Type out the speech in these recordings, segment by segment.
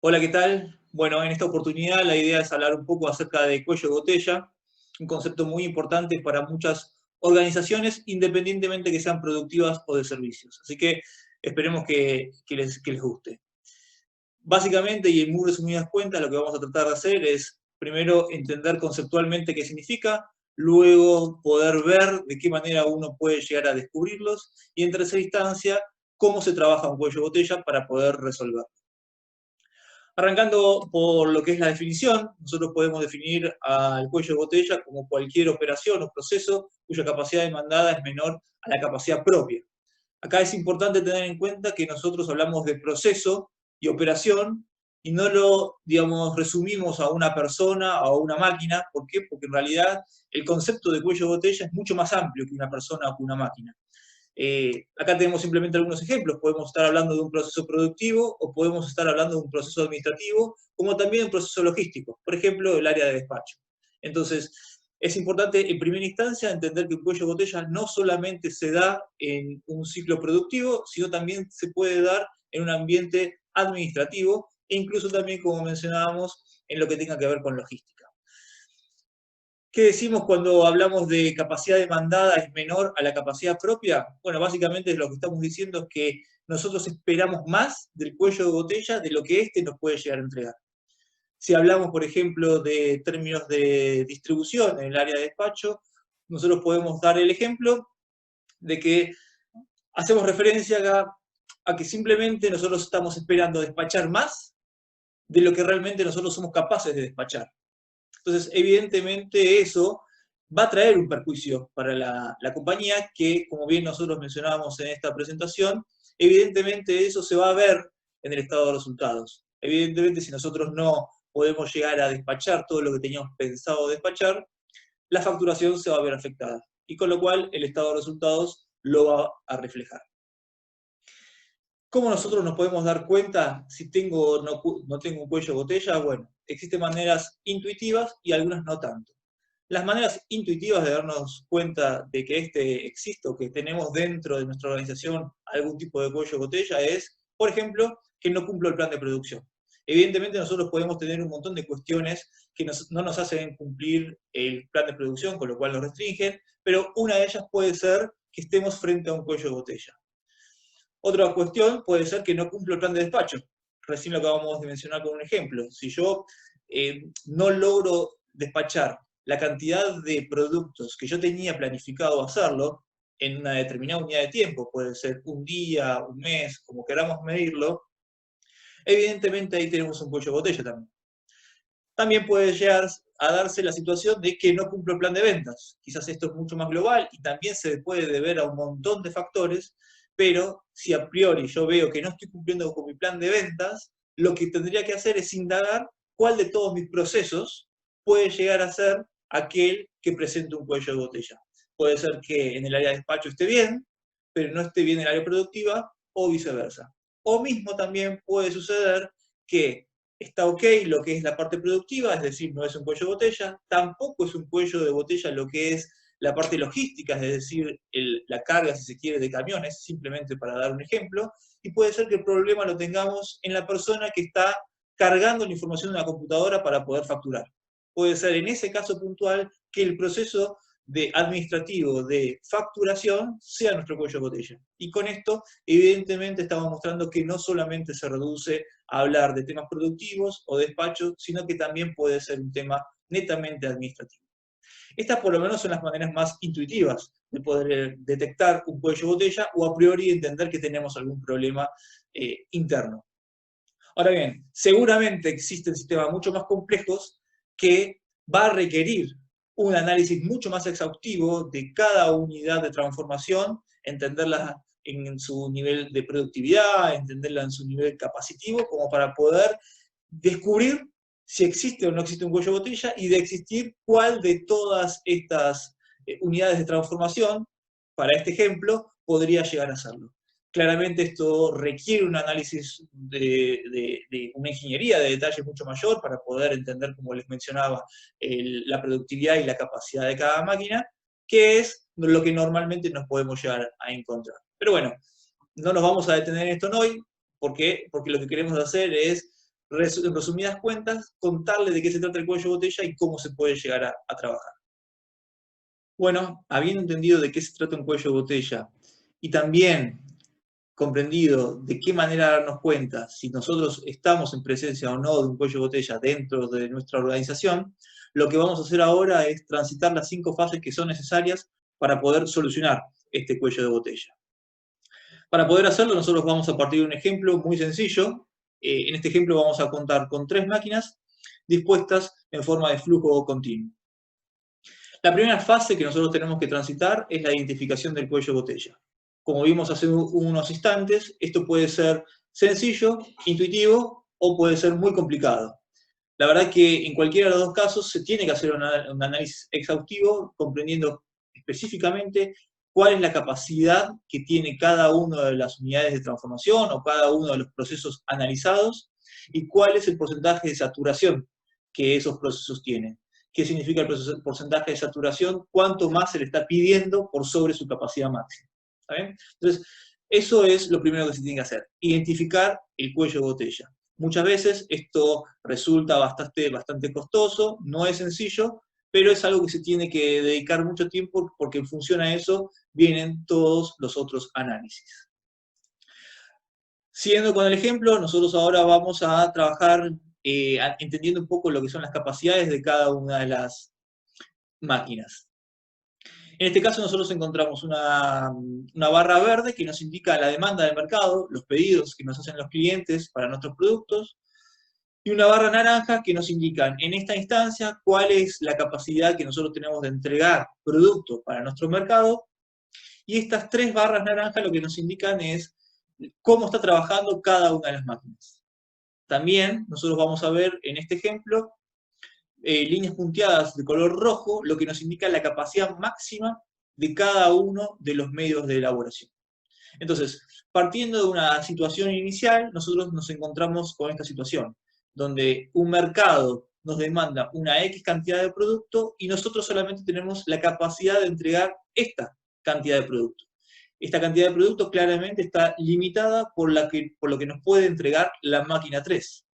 Hola, ¿qué tal? Bueno, en esta oportunidad la idea es hablar un poco acerca de cuello de botella, un concepto muy importante para muchas organizaciones, independientemente que sean productivas o de servicios. Así que esperemos que les guste. Básicamente, y en muy resumidas cuentas, lo que vamos a tratar de hacer es, primero, entender conceptualmente qué significa, luego poder ver de qué manera uno puede llegar a descubrirlos, y en tercera instancia, cómo se trabaja un cuello de botella para poder resolverlo. Arrancando por lo que es la definición, nosotros podemos definir al cuello de botella como cualquier operación o proceso cuya capacidad demandada es menor a la capacidad propia. Acá es importante tener en cuenta que nosotros hablamos de proceso y operación y no lo, digamos, resumimos a una persona o a una máquina. ¿Por qué? Porque en realidad el concepto de cuello de botella es mucho más amplio que una persona o que una máquina. Acá tenemos simplemente algunos ejemplos. Podemos estar hablando de un proceso productivo o podemos estar hablando de un proceso administrativo, como también un proceso logístico, por ejemplo, el área de despacho. Entonces, es importante en primera instancia entender que un cuello de botella no solamente se da en un ciclo productivo, sino también se puede dar en un ambiente administrativo e incluso también, como mencionábamos, en lo que tenga que ver con logística. ¿Qué decimos cuando hablamos de capacidad demandada es menor a la capacidad propia? Bueno, básicamente lo que estamos diciendo es que nosotros esperamos más del cuello de botella de lo que éste nos puede llegar a entregar. Si hablamos, por ejemplo, de términos de distribución en el área de despacho, nosotros podemos dar el ejemplo de que hacemos referencia a que simplemente nosotros estamos esperando despachar más de lo que realmente nosotros somos capaces de despachar. Entonces, evidentemente eso va a traer un perjuicio para la compañía que, como bien nosotros mencionábamos en esta presentación, evidentemente eso se va a ver en el estado de resultados. Evidentemente, si nosotros no podemos llegar a despachar todo lo que teníamos pensado despachar, la facturación se va a ver afectada. Y con lo cual el estado de resultados lo va a reflejar. ¿Cómo nosotros nos podemos dar cuenta si tengo o no tengo un cuello de botella? Bueno, existen maneras intuitivas y algunas no tanto. Las maneras intuitivas de darnos cuenta de que este existe o que tenemos dentro de nuestra organización algún tipo de cuello de botella es, por ejemplo, que no cumplo el plan de producción. Evidentemente nosotros podemos tener un montón de cuestiones que no nos hacen cumplir el plan de producción, con lo cual nos restringen, pero una de ellas puede ser que estemos frente a un cuello de botella. Otra cuestión puede ser que no cumplo el plan de despacho. Recién lo acabamos de mencionar con un ejemplo. Si yo no logro despachar la cantidad de productos que yo tenía planificado hacerlo en una determinada unidad de tiempo, puede ser un día, un mes, como queramos medirlo, evidentemente ahí tenemos un cuello de botella también. También puede llegar a darse la situación de que no cumplo el plan de ventas. Quizás esto es mucho más global y también se puede deber a un montón de factores, pero si a priori yo veo que no estoy cumpliendo con mi plan de ventas, lo que tendría que hacer es indagar cuál de todos mis procesos puede llegar a ser aquel que presente un cuello de botella. Puede ser que en el área de despacho esté bien, pero no esté bien en el área productiva, o viceversa. O mismo también puede suceder que está ok lo que es la parte productiva, es decir, no es un cuello de botella, tampoco es un cuello de botella lo que es la parte logística, es decir, la carga, si se quiere, de camiones, simplemente para dar un ejemplo, y puede ser que el problema lo tengamos en la persona que está cargando la información de una computadora para poder facturar. Puede ser en ese caso puntual que el proceso administrativo de facturación sea nuestro cuello de botella. Y con esto, evidentemente, estamos mostrando que no solamente se reduce a hablar de temas productivos o despachos, sino que también puede ser un tema netamente administrativo. Estas por lo menos son las maneras más intuitivas de poder detectar un cuello de botella o a priori entender que tenemos algún problema interno. Ahora bien, seguramente existen sistemas mucho más complejos que va a requerir un análisis mucho más exhaustivo de cada unidad de transformación, entenderla en su nivel de productividad, entenderla en su nivel capacitivo, como para poder descubrir si existe o no existe un cuello de botella y de existir cuál de todas estas unidades de transformación, para este ejemplo, podría llegar a serlo. Claramente esto requiere un análisis de una ingeniería de detalle mucho mayor para poder entender, como les mencionaba, la productividad y la capacidad de cada máquina, que es lo que normalmente nos podemos llegar a encontrar. Pero bueno, no nos vamos a detener en esto hoy, ¿por qué? Porque lo que queremos hacer es En resumidas cuentas, contarle de qué se trata el cuello de botella y cómo se puede llegar a trabajar. Bueno, habiendo entendido de qué se trata un cuello de botella y también comprendido de qué manera darnos cuenta si nosotros estamos en presencia o no de un cuello de botella dentro de nuestra organización, lo que vamos a hacer ahora es transitar las 5 fases que son necesarias para poder solucionar este cuello de botella. Para poder hacerlo, nosotros vamos a partir de un ejemplo muy sencillo. En este ejemplo vamos a contar con 3 máquinas dispuestas en forma de flujo continuo. La primera fase que nosotros tenemos que transitar es la identificación del cuello de botella. Como vimos hace unos instantes, esto puede ser sencillo, intuitivo o puede ser muy complicado. La verdad que en cualquiera de los dos casos se tiene que hacer un análisis exhaustivo comprendiendo específicamente cuál es la capacidad que tiene cada una de las unidades de transformación o cada uno de los procesos analizados y cuál es el porcentaje de saturación que esos procesos tienen. ¿Qué significa el porcentaje de saturación? ¿Cuánto más se le está pidiendo por sobre su capacidad máxima? ¿Está bien? Entonces, eso es lo primero que se tiene que hacer, identificar el cuello de botella. Muchas veces esto resulta bastante costoso, no es sencillo, pero es algo que se tiene que dedicar mucho tiempo porque en función a eso vienen todos los otros análisis. Siguiendo con el ejemplo, nosotros ahora vamos a trabajar entendiendo un poco lo que son las capacidades de cada una de las máquinas. En este caso nosotros encontramos una barra verde que nos indica la demanda del mercado, los pedidos que nos hacen los clientes para nuestros productos, y una barra naranja que nos indican en esta instancia cuál es la capacidad que nosotros tenemos de entregar productos para nuestro mercado, y estas 3 barras naranjas lo que nos indican es cómo está trabajando cada una de las máquinas. También nosotros vamos a ver en este ejemplo líneas punteadas de color rojo, lo que nos indica la capacidad máxima de cada uno de los medios de elaboración. Entonces, partiendo de una situación inicial, nosotros nos encontramos con esta situación, donde un mercado nos demanda una X cantidad de producto y nosotros solamente tenemos la capacidad de entregar esta cantidad de producto. Esta cantidad de productos claramente está limitada por lo que nos puede entregar la máquina 3.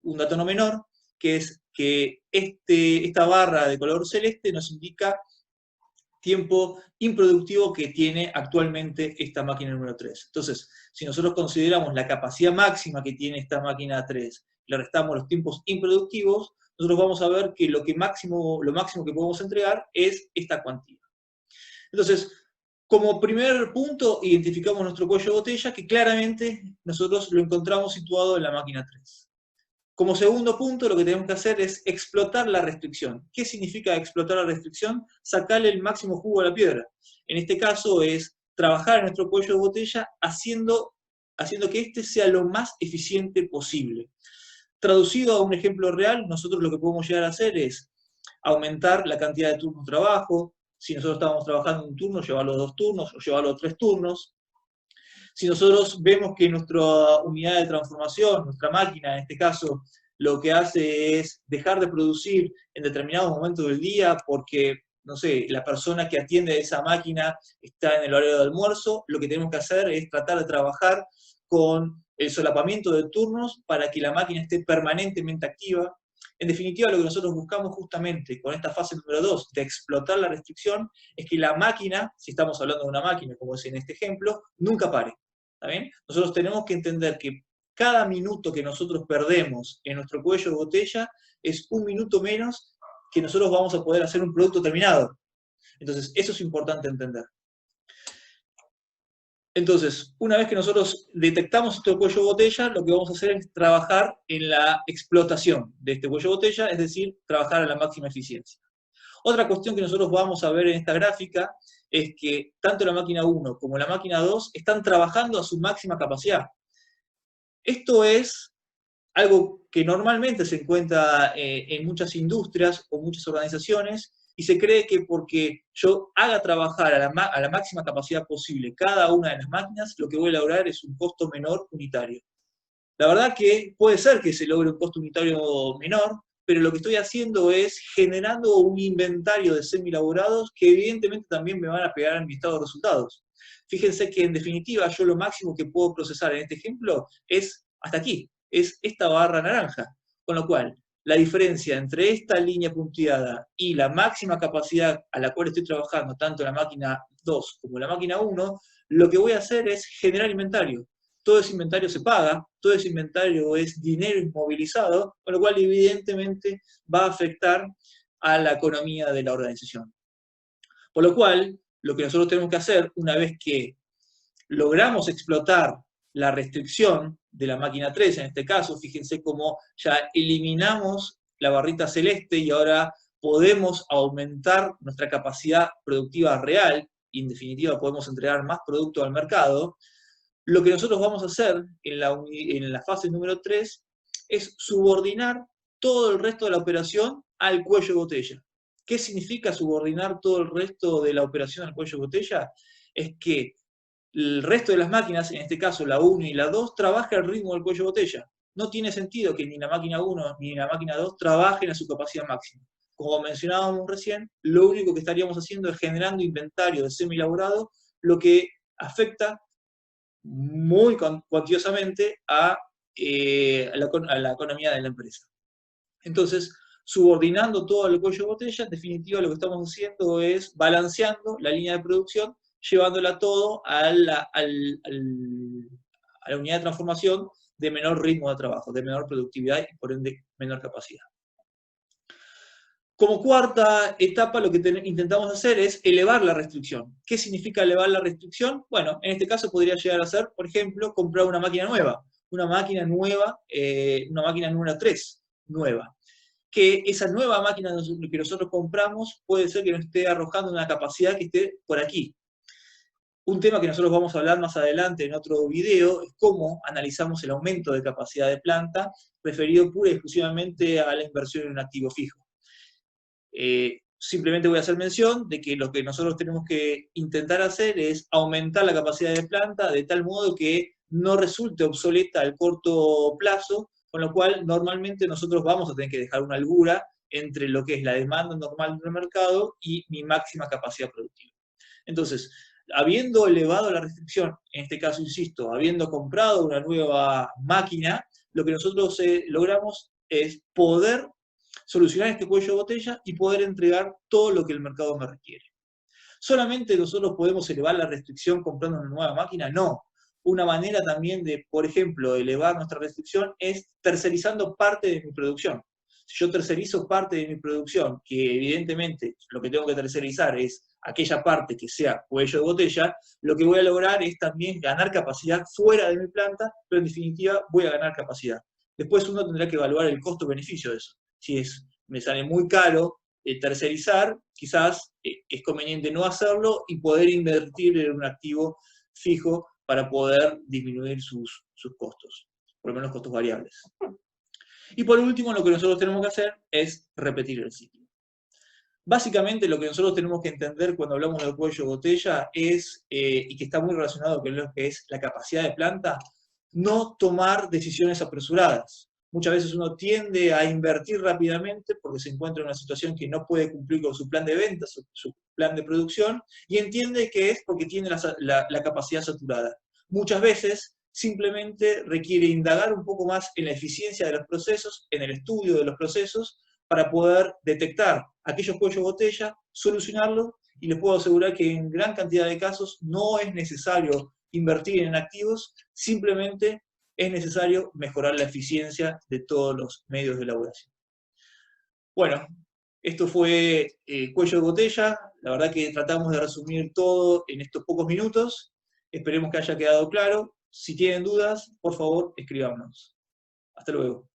Un dato no menor, que es que esta barra de color celeste nos indica tiempo improductivo que tiene actualmente esta máquina número 3. Entonces, si nosotros consideramos la capacidad máxima que tiene esta máquina 3, le restamos los tiempos improductivos, nosotros vamos a ver que lo máximo que podemos entregar es esta cuantía. Entonces, como primer punto, identificamos nuestro cuello de botella, que claramente nosotros lo encontramos situado en la máquina 3. Como segundo punto, lo que tenemos que hacer es explotar la restricción. ¿Qué significa explotar la restricción? Sacarle el máximo jugo a la piedra. En este caso es trabajar en nuestro cuello de botella haciendo que este sea lo más eficiente posible. Traducido a un ejemplo real, nosotros lo que podemos llegar a hacer es aumentar la cantidad de turnos de trabajo. Si nosotros estamos trabajando un turno, llevarlo a 2 turnos o llevarlo a 3 turnos. Si nosotros vemos que nuestra unidad de transformación, nuestra máquina en este caso, lo que hace es dejar de producir en determinados momentos del día porque, no sé, la persona que atiende esa máquina está en el horario de almuerzo, lo que tenemos que hacer es tratar de trabajar con el solapamiento de turnos para que la máquina esté permanentemente activa. En definitiva, lo que nosotros buscamos justamente con esta fase número 2 de explotar la restricción es que la máquina, si estamos hablando de una máquina como es en este ejemplo, nunca pare. ¿Está bien? Nosotros tenemos que entender que cada minuto que nosotros perdemos en nuestro cuello de botella es un minuto menos que nosotros vamos a poder hacer un producto terminado. Entonces, eso es importante entender. Entonces, una vez que nosotros detectamos este cuello de botella, lo que vamos a hacer es trabajar en la explotación de este cuello de botella, es decir, trabajar a la máxima eficiencia. Otra cuestión que nosotros vamos a ver en esta gráfica es que tanto la máquina 1 como la máquina 2 están trabajando a su máxima capacidad. Esto es algo que normalmente se encuentra en muchas industrias o muchas organizaciones, y se cree que porque yo haga trabajar a la máxima capacidad posible cada una de las máquinas, lo que voy a lograr es un costo menor unitario. La verdad que puede ser que se logre un costo unitario menor, pero lo que estoy haciendo es generando un inventario de semi-elaborados que evidentemente también me van a pegar en mi estado de resultados. Fíjense que en definitiva yo lo máximo que puedo procesar en este ejemplo es hasta aquí. es esta barra naranja. Con lo cual, la diferencia entre esta línea punteada y la máxima capacidad a la cual estoy trabajando, tanto la máquina 2 como la máquina 1, lo que voy a hacer es generar inventario. Todo ese inventario se paga, todo ese inventario es dinero inmovilizado, con lo cual evidentemente va a afectar a la economía de la organización. Por lo cual, lo que nosotros tenemos que hacer, una vez que logramos explotar la restricción de la máquina 3, en este caso, fíjense cómo ya eliminamos la barrita celeste y ahora podemos aumentar nuestra capacidad productiva real, y en definitiva podemos entregar más producto al mercado. Lo que nosotros vamos a hacer en la fase número 3 es subordinar todo el resto de la operación al cuello de botella. ¿Qué significa subordinar todo el resto de la operación al cuello de botella? Es que el resto de las máquinas, en este caso la 1 y la 2, trabaja al ritmo del cuello de botella. No tiene sentido que ni la máquina 1 ni la máquina 2 trabajen a su capacidad máxima. Como mencionábamos recién, lo único que estaríamos haciendo es generando inventario de semi-elaborado, lo que afecta muy cuantiosamente a la economía de la empresa. Entonces, subordinando todo al cuello de botella, en definitiva lo que estamos haciendo es balanceando la línea de producción, llevándola todo a la unidad de transformación de menor ritmo de trabajo, de menor productividad y por ende menor capacidad. Como cuarta etapa, lo que intentamos hacer es elevar la restricción. ¿Qué significa elevar la restricción? Bueno, en este caso podría llegar a ser, por ejemplo, comprar una máquina nueva. Una máquina número 3 nueva. Que esa nueva máquina que nosotros compramos puede ser que nos esté arrojando una capacidad que esté por aquí. Un tema que nosotros vamos a hablar más adelante en otro video es cómo analizamos el aumento de capacidad de planta referido pura y exclusivamente a la inversión en un activo fijo. Simplemente voy a hacer mención de que lo que nosotros tenemos que intentar hacer es aumentar la capacidad de planta de tal modo que no resulte obsoleta al corto plazo, con lo cual normalmente nosotros vamos a tener que dejar una holgura entre lo que es la demanda normal del mercado y mi máxima capacidad productiva. Entonces, habiendo elevado la restricción, en este caso, insisto, habiendo comprado una nueva máquina, lo que nosotros logramos es poder solucionar este cuello de botella y poder entregar todo lo que el mercado me requiere. ¿Solamente nosotros podemos elevar la restricción comprando una nueva máquina? No. Una manera también de, por ejemplo, elevar nuestra restricción es tercerizando parte de mi producción. Si yo tercerizo parte de mi producción, que evidentemente lo que tengo que tercerizar es aquella parte que sea cuello de botella, lo que voy a lograr es también ganar capacidad fuera de mi planta, pero en definitiva voy a ganar capacidad. Después uno tendrá que evaluar el costo-beneficio de eso. Si me sale muy caro tercerizar, quizás es conveniente no hacerlo y poder invertir en un activo fijo para poder disminuir sus costos, por lo menos costos variables. Y por último, lo que nosotros tenemos que hacer es repetir el ciclo. Básicamente lo que nosotros tenemos que entender cuando hablamos del cuello de botella es, y que está muy relacionado con lo que es la capacidad de planta, no tomar decisiones apresuradas. Muchas veces uno tiende a invertir rápidamente porque se encuentra en una situación que no puede cumplir con su plan de ventas, su plan de producción, y entiende que es porque tiene la capacidad saturada. Muchas veces simplemente requiere indagar un poco más en la eficiencia de los procesos, en el estudio de los procesos, para poder detectar aquellos cuellos de botella, solucionarlos, y les puedo asegurar que en gran cantidad de casos no es necesario invertir en activos, simplemente es necesario mejorar la eficiencia de todos los medios de elaboración. Bueno, esto fue cuello de botella. La verdad que tratamos de resumir todo en estos pocos minutos. Esperemos que haya quedado claro. Si tienen dudas, por favor, escríbanos. Hasta luego.